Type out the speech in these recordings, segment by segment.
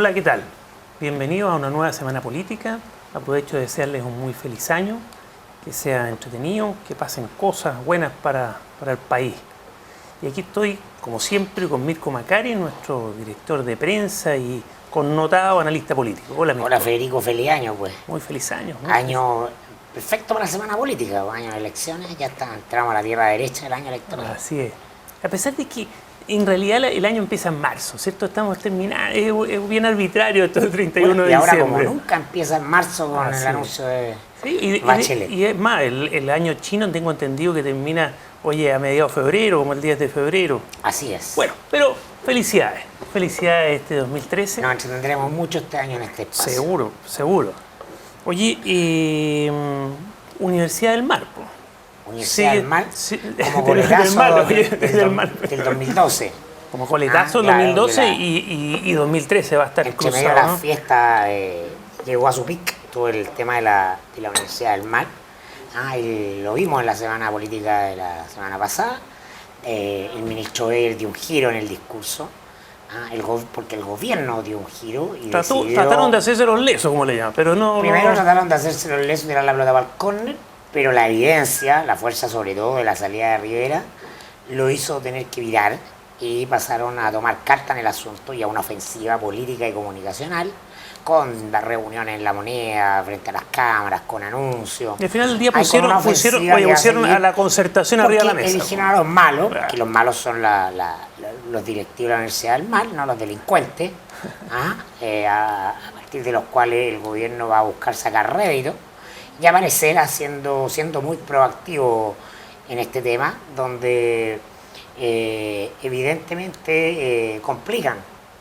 Hola, ¿qué tal? Bienvenidos a una nueva semana política. Aprovecho de desearles un muy feliz año, que sea entretenido, que pasen cosas buenas para el país. Y aquí estoy, como siempre, con Mirko Macari, nuestro director de prensa y connotado analista político. Hola, Mirko. Hola Federico, feliz año pues. Muy feliz año. Año perfecto para la semana política, año de elecciones, ya entramos a la tierra derecha del año electoral. Así es. A pesar de que en realidad el año empieza en marzo, ¿cierto? Estamos terminando, es bien arbitrario esto del 31 de y ahora diciembre. como nunca empieza en marzo con el anuncio de Bachelet. Y es más, el año chino tengo entendido que termina, a mediados de febrero, como el 10 de febrero. Así es. Bueno, pero felicidades este 2013. Nos entretendremos mucho este año en este espacio. Seguro, seguro. Oye, Universidad del Mar, po. Universidad del Mar, sí, como coletazo del 2012. Como coletazo del 2012 y 2013 va a estar entre cruzado, medio de ¿no? la fiesta llegó a su pic todo el tema de la Universidad del Mar. Y lo vimos en la semana política de la semana pasada. El ministro Weber dio un giro en el discurso. Porque el gobierno dio un giro y trataron de hacerse los lesos, como le llaman, pero no... Primero trataron de hacerse los lesos, tirar la pelota para el córner, pero la evidencia, la fuerza sobre todo de la salida de Rivera, lo hizo tener que virar y pasaron a tomar carta en el asunto y a una ofensiva política y comunicacional con las reuniones en La Moneda, frente a las cámaras, con anuncios. Y al final del día pusieron a la concertación arriba de la mesa. Eligieron a los malos, que los malos son los directivos de la Universidad del Mar, no los delincuentes, a partir de los cuales el gobierno va a buscar sacar rédito y aparecer siendo muy proactivo en este tema, donde evidentemente complican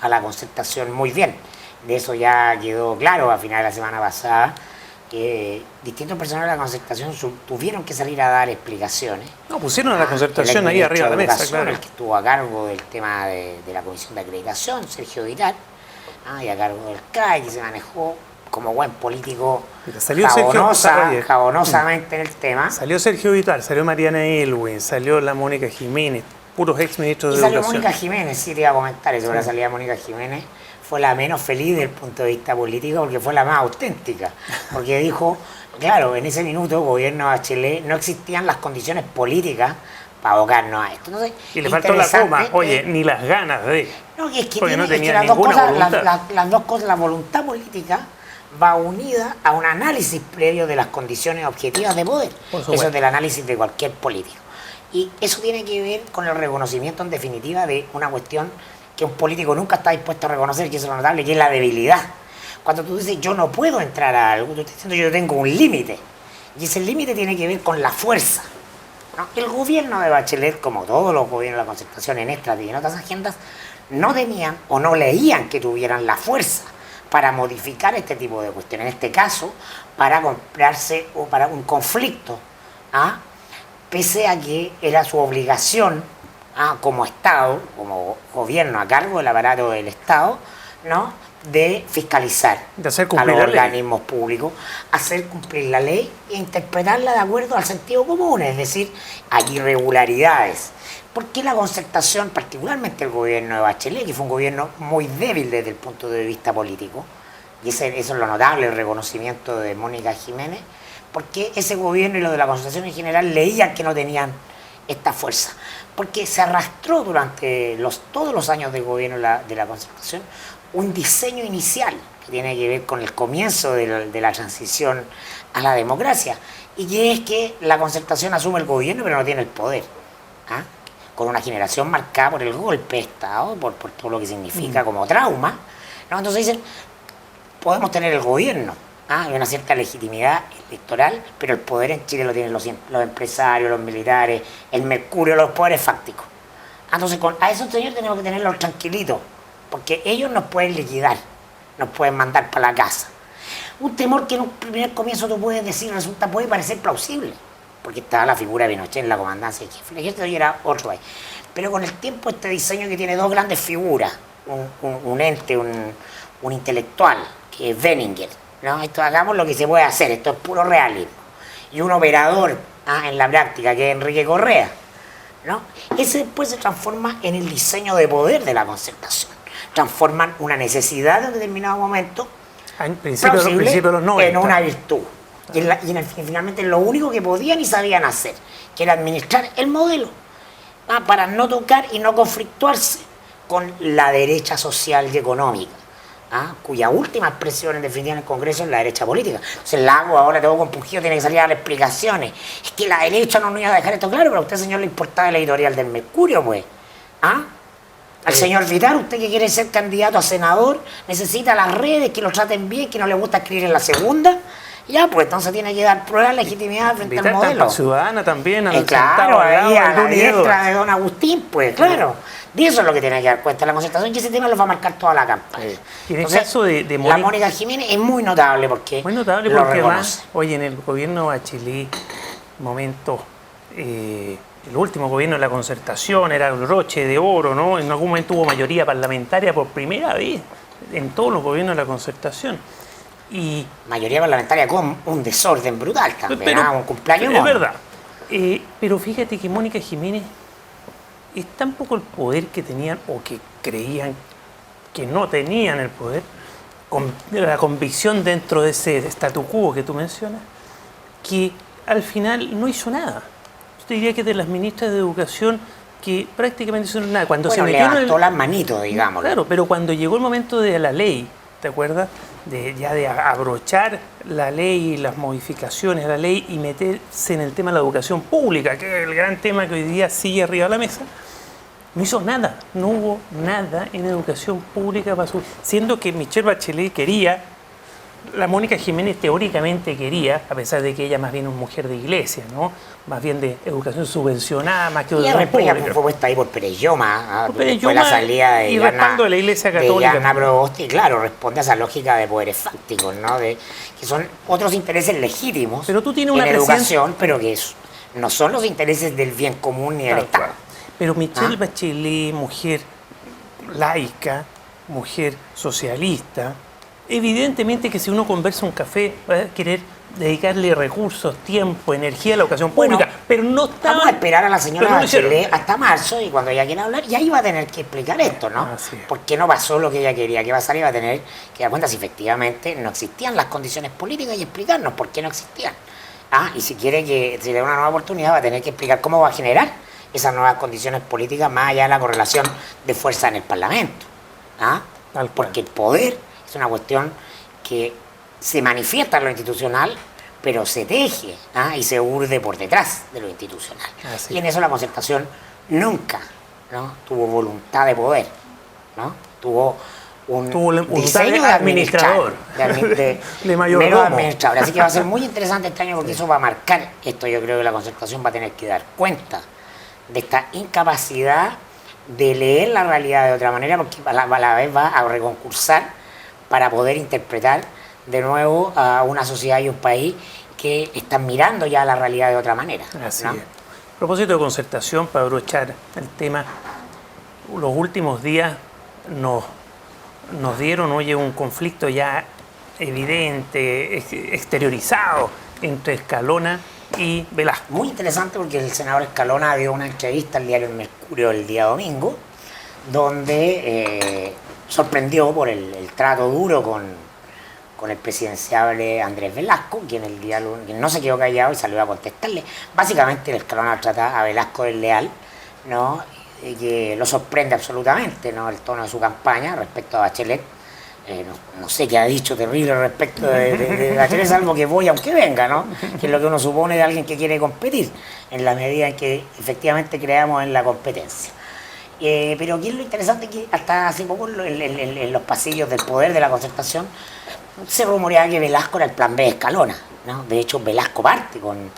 a la concertación muy bien. De eso ya quedó claro a final de la semana pasada, que distintos personajes de la concertación tuvieron que salir a dar explicaciones. No, pusieron a la concertación ahí arriba de la mesa, claro. El que estuvo a cargo del tema de la comisión de acreditación, Sergio Vitar, y a cargo del CAE, que se manejó como buen político jabonosamente en el tema. Salió Sergio Vitar, salió Mariana Elwin, salió la Mónica Jiménez, puros exministros de educación. Y salió Mónica Jiménez, sí te iba a comentar eso, la salida de Mónica Jiménez fue la menos feliz desde el punto de vista político porque fue la más auténtica, porque dijo, claro, en ese minuto el gobierno de Bachelet no existían las condiciones políticas para abocarnos a esto. Entonces, y le faltó la coma, ni las ganas de... No, es que no tenía las dos cosas, la voluntad política va unida a un análisis previo de las condiciones objetivas de poder. Eso es del análisis de cualquier político. Y eso tiene que ver con el reconocimiento en definitiva de una cuestión que un político nunca está dispuesto a reconocer, que es lo notable, que es la debilidad. Cuando tú dices yo no puedo entrar a algo, tú estás diciendo yo tengo un límite. Y ese límite tiene que ver con la fuerza, ¿no? El gobierno de Bachelet, como todos los gobiernos de la concertación en estas y en otras agendas, no tenían o no leían que tuvieran la fuerza para modificar este tipo de cuestiones. En este caso, para comprarse o para un conflicto, pese a que era su obligación como Estado, como gobierno a cargo del aparato del Estado, ¿no?, de fiscalizar a los organismos públicos, hacer cumplir la ley e interpretarla de acuerdo al sentido común, es decir, hay irregularidades. ¿Por qué la concertación, particularmente el gobierno de Bachelet, que fue un gobierno muy débil desde el punto de vista político, y eso es lo notable, el reconocimiento de Mónica Jiménez, porque ese gobierno y lo de la concertación en general leían que no tenían esta fuerza? Porque se arrastró durante todos los años del gobierno de la concertación un diseño inicial que tiene que ver con el comienzo de la transición a la democracia, y que es que la concertación asume el gobierno pero no tiene el poder, con una generación marcada por el golpe de Estado, por todo lo que significa como trauma, ¿no? Entonces dicen, podemos tener el gobierno, hay una cierta legitimidad electoral, pero el poder en Chile lo tienen los empresarios, los militares, el mercurio, los poderes fácticos. Entonces a esos señores tenemos que tenerlos tranquilitos, porque ellos nos pueden liquidar, nos pueden mandar para la casa. Un temor que en un primer comienzo tú puedes decir, puede parecer plausible, porque estaba la figura de Pinochet en la comandancia de jefe, el ejército era otro ahí. Pero con el tiempo este diseño que tiene dos grandes figuras, un ente, un intelectual, que es Benninger, ¿no? Esto hagamos lo que se puede hacer, esto es puro realismo. Y un operador en la práctica, que es Enrique Correa, ¿no? Ese después se transforma en el diseño de poder de la concertación. transforman una necesidad en un determinado momento En principio de los 90. en una virtud. Finalmente lo único que podían y sabían hacer, que era administrar el modelo, para no tocar y no conflictuarse con la derecha social y económica, cuya última expresión en definitiva en el Congreso es la derecha política. Entonces el Lago ahora todo compungido tiene que salir a dar explicaciones. Es que la derecha no nos iba a dejar esto claro, pero a usted, señor, le importaba el editorial del Mercurio, pues. Al señor Vidal, usted que quiere ser candidato a senador, necesita las redes, que lo traten bien, que no le gusta escribir en la segunda. Ya, pues entonces tiene que dar prueba de legitimidad frente al modelo. Ciudadana también, claro, ahí a la diestra de don Agustín, pues claro. De eso es lo que tiene que dar cuenta la Concertación, y ese tema lo va a marcar toda la campaña. Y en el caso de la Mónica Jiménez es muy notable porque además, oye, en el gobierno Bachelet, el último gobierno de la Concertación era el broche de oro, ¿no? En algún momento hubo mayoría parlamentaria por primera vez en todos los gobiernos de la Concertación. Y mayoría parlamentaria con un desorden brutal también, un cumpleaños. Es verdad. Pero fíjate que Mónica Jiménez es tan poco el poder que tenían o que creían que no tenían el poder, con la convicción dentro de ese statu quo que tú mencionas, que al final no hizo nada. Yo te diría que de las ministras de Educación que prácticamente no hicieron nada. Cuando se levantó las manitos, digamos. Claro, pero cuando llegó el momento de la ley, ¿te acuerdas? De abrochar la ley y las modificaciones a la ley y meterse en el tema de la educación pública, que es el gran tema que hoy día sigue arriba de la mesa, no hizo nada, no hubo nada en educación pública siendo que Michelle Bachelet quería, la Mónica Jiménez teóricamente quería, a pesar de que ella más bien es mujer de iglesia, ¿no? Más bien de educación subvencionada, más que de educación pública. Ella fue puesta ahí por Pérez Lloma, fue la salida de respaldo de la Iglesia Católica. Ana Proboste, y claro, responde a esa lógica de poderes fácticos, ¿no? Que son otros intereses legítimos pero tú tienes una educación, pero que no son los intereses del bien común ni del Estado. Claro. Pero Michelle Bachelet, mujer laica, mujer socialista, evidentemente que si uno conversa un café va a querer dedicarle recursos, tiempo, energía a la educación pública, pero no está. Vamos a esperar a la señora Bachelet hasta marzo y cuando ella quiera hablar, y ahí va a tener que explicar esto, ¿no? Porque no pasó lo que ella quería que pasara y va a tener que dar cuenta si efectivamente no existían las condiciones políticas y explicarnos por qué no existían. Y si quiere que se le dé una nueva oportunidad va a tener que explicar cómo va a generar esas nuevas condiciones políticas más allá de la correlación de fuerza en el Parlamento. Porque el poder es una cuestión que se manifiesta en lo institucional, pero se teje y se urde por detrás de lo institucional. Y en eso la Concertación nunca, ¿no?, tuvo voluntad de poder, ¿no? Tuvo un diseño de administrador, de mayordomo. Administrador. Así que va a ser muy interesante este año porque eso va a marcar esto. Yo creo que la Concertación va a tener que dar cuenta de esta incapacidad de leer la realidad de otra manera, porque a la vez va a reconcursar para poder interpretar de nuevo a una sociedad y un país que están mirando ya la realidad de otra manera. Así es. A propósito de Concertación, para abrochar el tema, los últimos días nos dieron, un conflicto ya evidente, exteriorizado entre Escalona y Velasco. Muy interesante porque el senador Escalona dio una entrevista al diario El Mercurio el día domingo, donde sorprendió por el trato duro con el presidenciable Andrés Velasco, quien el día quien no se quedó callado y salió a contestarle. Básicamente el Escalona trata a Velasco del leal, ¿no?, y que lo sorprende absolutamente, ¿no?, el tono de su campaña respecto a Bachelet. No sé qué ha dicho terrible respecto de Bachelet, salvo que voy aunque venga, ¿no?, que es lo que uno supone de alguien que quiere competir, en la medida en que efectivamente creamos en la competencia. Pero aquí es lo interesante que hasta hace poco en los pasillos del poder de la Concertación se rumoreaba que Velasco era el plan B de Escalona, ¿no? De hecho, Velasco parte con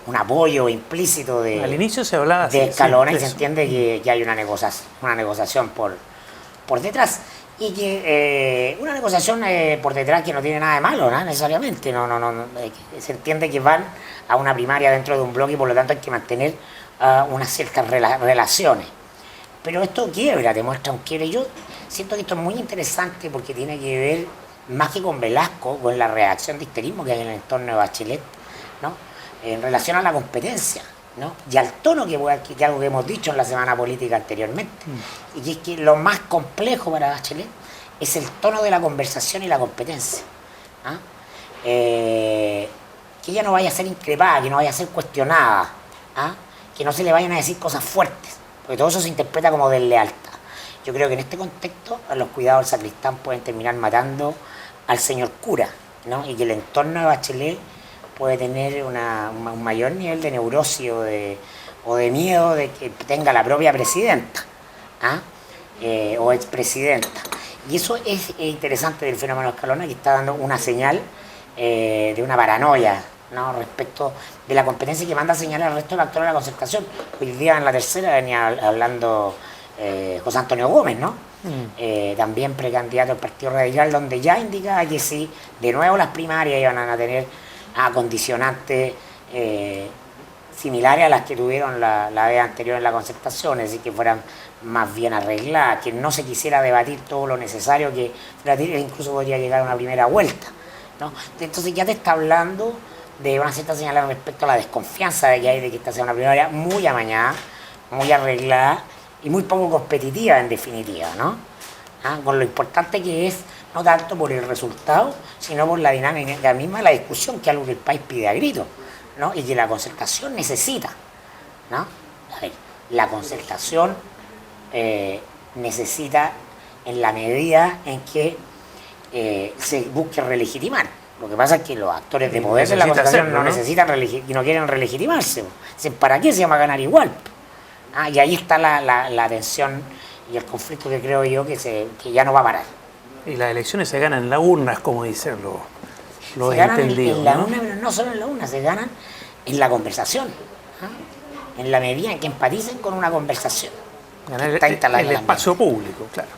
un apoyo implícito al inicio se hablaba de Escalona, y se entiende que hay una negociación por detrás. Y que una negociación por detrás que no tiene nada de malo, ¿no?, necesariamente. No, se entiende que van a una primaria dentro de un bloque y por lo tanto hay que mantener unas ciertas relaciones. Pero esto quiebra, demuestra un quiebre. Yo siento que esto es muy interesante porque tiene que ver más que con Velasco, con la reacción de histerismo que hay en el entorno de Bachelet, ¿no?, en relación a la competencia, ¿no? Y al tono que algo que hemos dicho en la semana política anteriormente, y que es que lo más complejo para Bachelet es el tono de la conversación y la competencia. ¿Ah? Que ella no vaya a ser increpada, que no vaya a ser cuestionada, ¿ah? Que no se le vayan a decir cosas fuertes, porque todo eso se interpreta como deslealtad. Yo creo que en este contexto los cuidados del sacristán pueden terminar matando al señor cura, ¿no? Y que el entorno de Bachelet puede tener un mayor nivel de neurosis o de miedo de que tenga la propia presidenta, ¿ah? O expresidenta. Y eso es interesante del fenómeno Escalona, que está dando una señal de una paranoia, ¿no? Respecto de la competencia que manda señalar al resto de los actores de la concertación. Hoy día en la tercera venía hablando José Antonio Gómez, ¿no? También precandidato al Partido Radical, donde ya indicaba que si de nuevo las primarias iban a tener condicionantes similares a las que tuvieron la vez anterior en la concertación, es decir, que fueran más bien arregladas, que no se quisiera debatir todo lo necesario, que incluso podría llegar a una primera vuelta, ¿no? Entonces ya te está hablando de una cierta señal respecto a la desconfianza de que hay de que esta sea una primaria muy amañada, muy arreglada y muy poco competitiva en definitiva, ¿no? Con lo importante que es, no tanto por el resultado, sino por la dinámica misma de la discusión, que es algo que el país pide a grito, ¿no? Y que la concertación necesita, ¿no? A ver, la concertación necesita en la medida en que se busque relegitimar. Lo que pasa es que los actores de poder de la concertación no necesitan y no quieren relegitimarse. Dicen, ¿para qué se llama ganar igual? Y ahí está la tensión y el conflicto que creo yo que ya no va a parar. Y las elecciones se ganan en las urnas, como dicen los entendidos. En la urna, pero no solo en la urna, se ganan en la conversación. En la medida en que empaticen con una conversación. Ganar el espacio público, claro.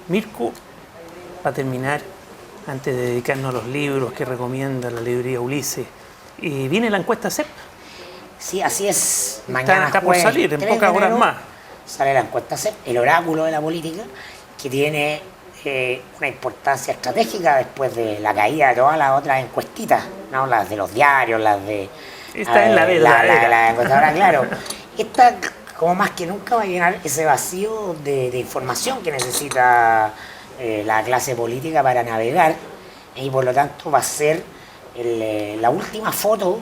Mirko, para terminar, antes de dedicarnos a los libros que recomienda la librería Ulises, viene la encuesta CEP. Sí, así es. Mañana está por salir, en pocas horas más. Sale la encuesta CEP, el oráculo de la política, que tiene una importancia estratégica después de la caída de todas las otras encuestitas, ¿no? Las de los diarios, las de... Esta es la verdadera. La encuestadora, claro. Esta, como más que nunca, va a llenar ese vacío de información que necesita la clase política para navegar, y por lo tanto va a ser la última foto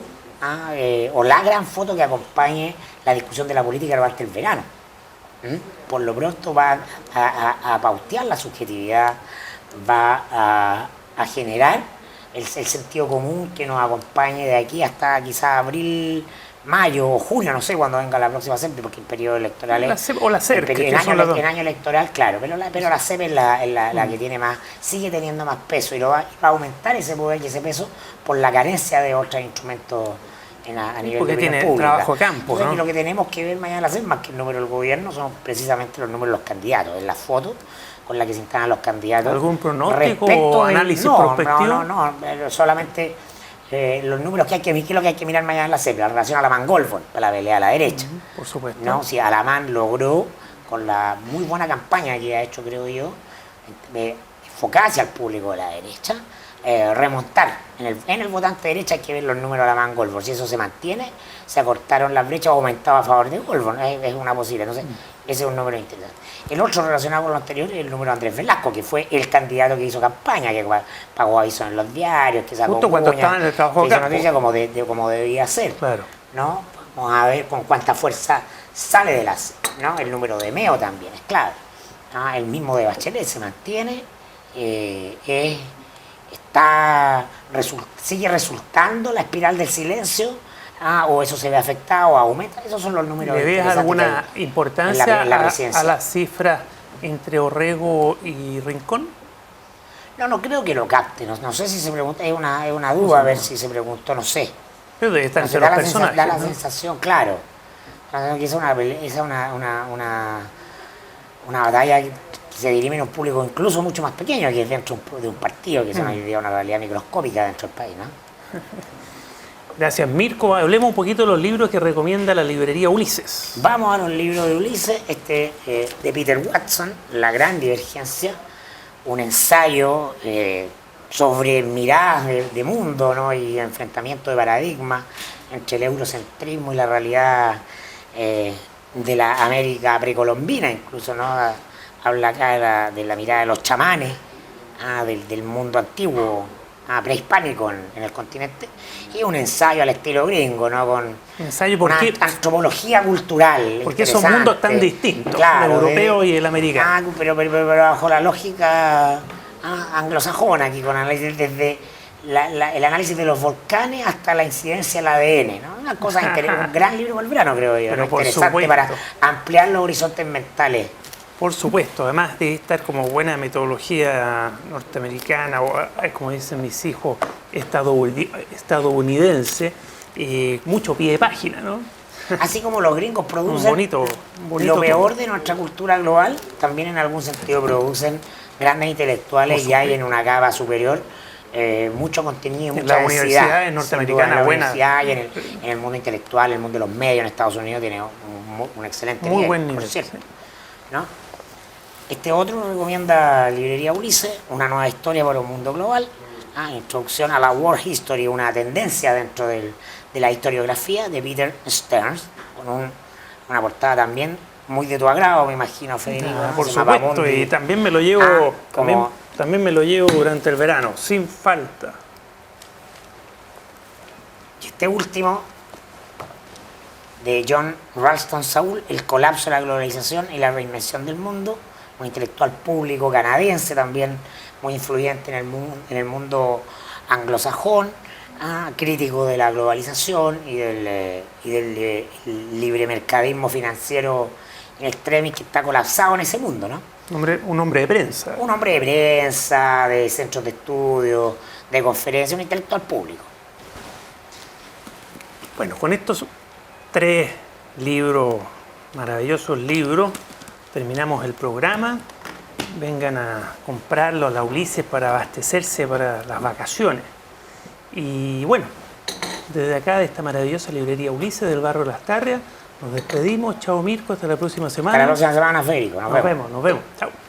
o la gran foto que acompañe la discusión de la política durante el verano. Por lo pronto va a pautear la subjetividad, va a generar el sentido común que nos acompañe de aquí hasta quizás abril, mayo o junio, no sé cuándo venga la próxima CEP, porque el periodo electoral es... O la CERC, en año electoral, claro, pero la CEP es la que tiene más, sigue teniendo más peso, y va a aumentar ese poder y ese peso por la carencia de otros instrumentos a nivel porque de tiene pública. Trabajo a campo, ¿no? Y lo que tenemos que ver mañana en la CEP, más que el número del gobierno, son precisamente los números de los candidatos, en las fotos con las que se instalan los candidatos. ¿Algún pronóstico o análisis prospectivo? No, solamente los números que hay que mirar, ¿qué es lo que hay que mirar mañana en la CEP? La relación a Alamán Goldborn, la pelea a la derecha. Por supuesto. ¿No? Si Alamán logró, con la muy buena campaña que ha hecho, creo yo, enfocada hacia el público de la derecha, remontar. En el votante de derecha hay que ver los números de Alamán Goldborn. Si eso se mantiene, se acortaron las brechas o aumentaba a favor de Goldborn. Es una posibilidad. Entonces, ese es un número interesante. El otro relacionado con lo anterior es el número de Andrés Velasco, que fue el candidato que hizo campaña, que pagó avisos en los diarios, que sacó justo cuando estaba en el trabajo que hizo noticias como debía ser. Claro. ¿No? Vamos a ver con cuánta fuerza sale de las, ¿no? El número de Meo también es clave. El mismo de Bachelet se mantiene, sigue resultando la espiral del silencio, o eso se ve afectado o aumenta. Esos son los números. ¿Le ves alguna importancia a las cifras entre Orrego y Rincón? No creo que lo capte. No sé si se pregunta, es una duda, a ver si se preguntó, no sé. Pero debe estar entre los personajes. Da la sensación, claro. Que es una batalla que se dirime en un público incluso mucho más pequeño, que es dentro de un partido, que es una realidad microscópica dentro del país, ¿no? Gracias, Mirko. Hablemos un poquito de los libros que recomienda la librería Ulises. Vamos a un libro de Ulises, de Peter Watson, La Gran Divergencia, un ensayo sobre miradas de mundo, ¿no? Y enfrentamiento de paradigmas entre el eurocentrismo y la realidad de la América precolombina, incluso, ¿no? Habla acá de la mirada de los chamanes, del mundo antiguo, prehispánico en el continente, y un ensayo al estilo gringo, ¿no? Con ensayo una antropología cultural. Porque esos mundos tan distintos, claro, el europeo y el americano. Pero bajo la lógica anglosajona, aquí con análisis desde el análisis de los volcanes hasta la incidencia del ADN, ¿no? Una cosa interesante, un gran libro para el verano, creo yo, pero ¿no? Interesante para ampliar los horizontes mentales. Por supuesto, además de estar como buena metodología norteamericana, o como dicen mis hijos, estadounidense, mucho pie de página, ¿no? Así como los gringos producen bonito lo peor de nuestra cultura global, también en algún sentido producen grandes intelectuales y hay en una capa superior mucho contenido, mucha densidad. La universidad norteamericana buena. Y en el mundo intelectual, en el mundo de los medios en Estados Unidos tiene un excelente muy buen nivel, por cierto, ¿no? Este otro nos recomienda Librería Ulises, Una nueva historia para un mundo global, Introducción a la World History, una tendencia dentro de la historiografía, de Peter Stearns, con una portada también muy de tu agrado, me imagino, Federico. Por supuesto, y también me lo llevo también me lo llevo durante el verano, sin falta. Y este último, de John Ralston Saul, El colapso de la globalización y la reinvención del mundo, un intelectual público canadiense también muy influyente en el mundo anglosajón, crítico de la globalización y del libremercadismo financiero in extremis que está colapsado en ese mundo, ¿no? Un hombre de prensa. Un hombre de prensa, de centros de estudio, de conferencias, un intelectual público. Bueno, con estos 3 libros, maravillosos libros, terminamos el programa. Vengan a comprarlo a la Ulises para abastecerse para las vacaciones. Y bueno, desde acá, de esta maravillosa librería Ulises del barrio Las Tarrias, nos despedimos. Chao Mirko, hasta la próxima semana. Hasta la próxima semana, Federico. Nos vemos. Chao.